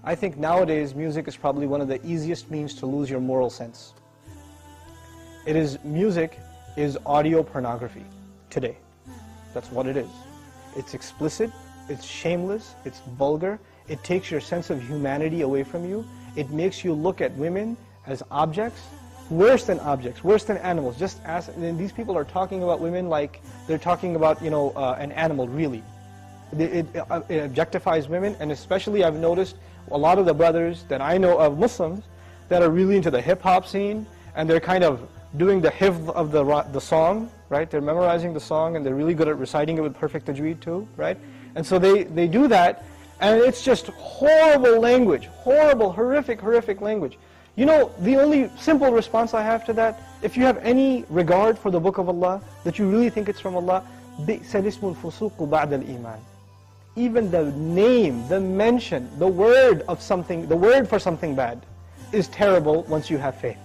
I think nowadays music is probably one of the easiest means to lose your moral sense. Music is audio pornography today. That's what it is. It's explicit, it's shameless, it's vulgar, it takes your sense of humanity away from you, it makes you look at women as objects, worse than animals. And these people are talking about women like they're talking about, an animal, really. It objectifies women, and especially I've noticed a lot of the brothers that I know of, Muslims, that are really into the hip-hop scene, and they're kind of doing the hifz of the song, right? They're memorizing the song, and they're really good at reciting it with perfect tajweed too, right? And so they do that, and it's just horrible language, horrible, horrific language. The only simple response I have to that, if you have any regard for the Book of Allah, that you really think it's from Allah, بِئْسَ الْإِسْمُ الْفُسُوقُ بَعْدَ الْإِيمَانِ. Even the name, the mention, the word for something bad is terrible once you have faith.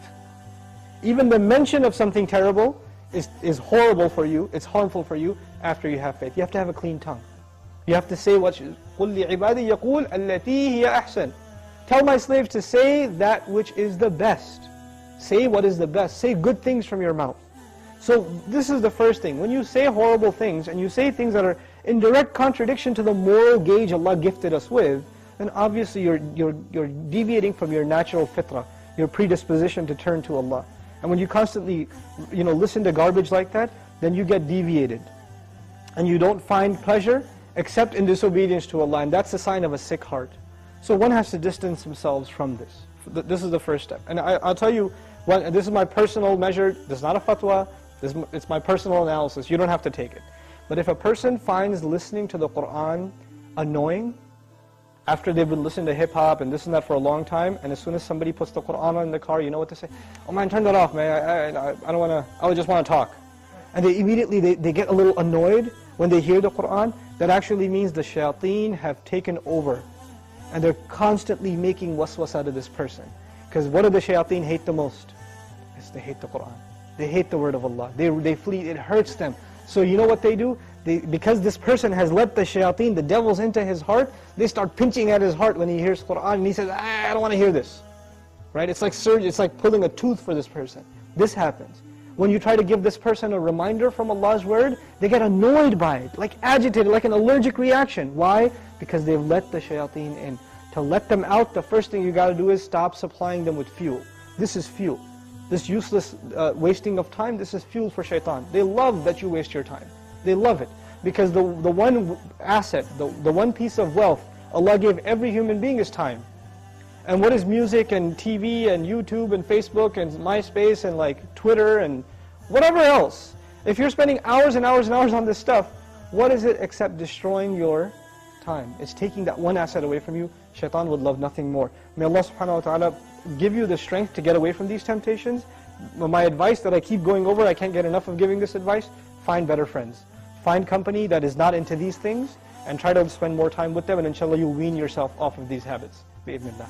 Even the mention of something terrible is horrible for you, it's harmful for you after you have faith. You have to have a clean tongue. You have to say قُلْ لِعِبَادِي يَقُولْ الَّتِي هِيَ أَحْسَنُ. Tell my slaves to say that which is the best. Say what is the best. Say good things from your mouth. So this is the first thing. When you say horrible things, and you say things that are in direct contradiction to the moral gauge Allah gifted us with, then obviously you're deviating from your natural fitrah, your predisposition to turn to Allah. And when you constantly listen to garbage like that, then you get deviated. And you don't find pleasure except in disobedience to Allah, and that's a sign of a sick heart. So one has to distance themselves from this. This is the first step. And I'll tell you, this is my personal measure, this is not a fatwa, it's my personal analysis, you don't have to take it. But if a person finds listening to the Qur'an annoying, after they've been listening to hip-hop and this and that for a long time, and as soon as somebody puts the Qur'an on in the car, you know what they say? Oh man, turn that off, man, I don't want to, I just want to talk. And they immediately, they get a little annoyed when they hear the Qur'an. That actually means the shayateen have taken over. And they're constantly making waswas out of this person. Because what do the shayateen hate the most? Yes, they hate the Qur'an. They hate the word of Allah. They flee, it hurts them. So you know what they do? Because this person has let the shayateen, the devils, into his heart, they start pinching at his heart when he hears Qur'an, and he says, I don't want to hear this. Right? It's like surgery, it's like pulling a tooth for this person. This happens. When you try to give this person a reminder from Allah's word, they get annoyed by it, like agitated, like an allergic reaction. Why? Because they've let the shayateen in. To let them out, the first thing you got to do is stop supplying them with fuel. This is fuel. This useless wasting of time, this is fuel for shaitan. They love that you waste your time. They love it. Because the one asset, the one piece of wealth Allah gave every human being is time. And what is music and TV and YouTube and Facebook and MySpace and like Twitter and whatever else? If you're spending hours and hours and hours on this stuff, what is it except destroying your time? It's taking that one asset away from you. Shaitan would love nothing more. May Allah subhanahu wa ta'ala give you the strength to get away from these temptations. My advice that I keep going over, I can't get enough of giving this advice, find better friends. Find company that is not into these things and try to spend more time with them, and inshallah you'll wean yourself off of these habits. Bi-idhnillah.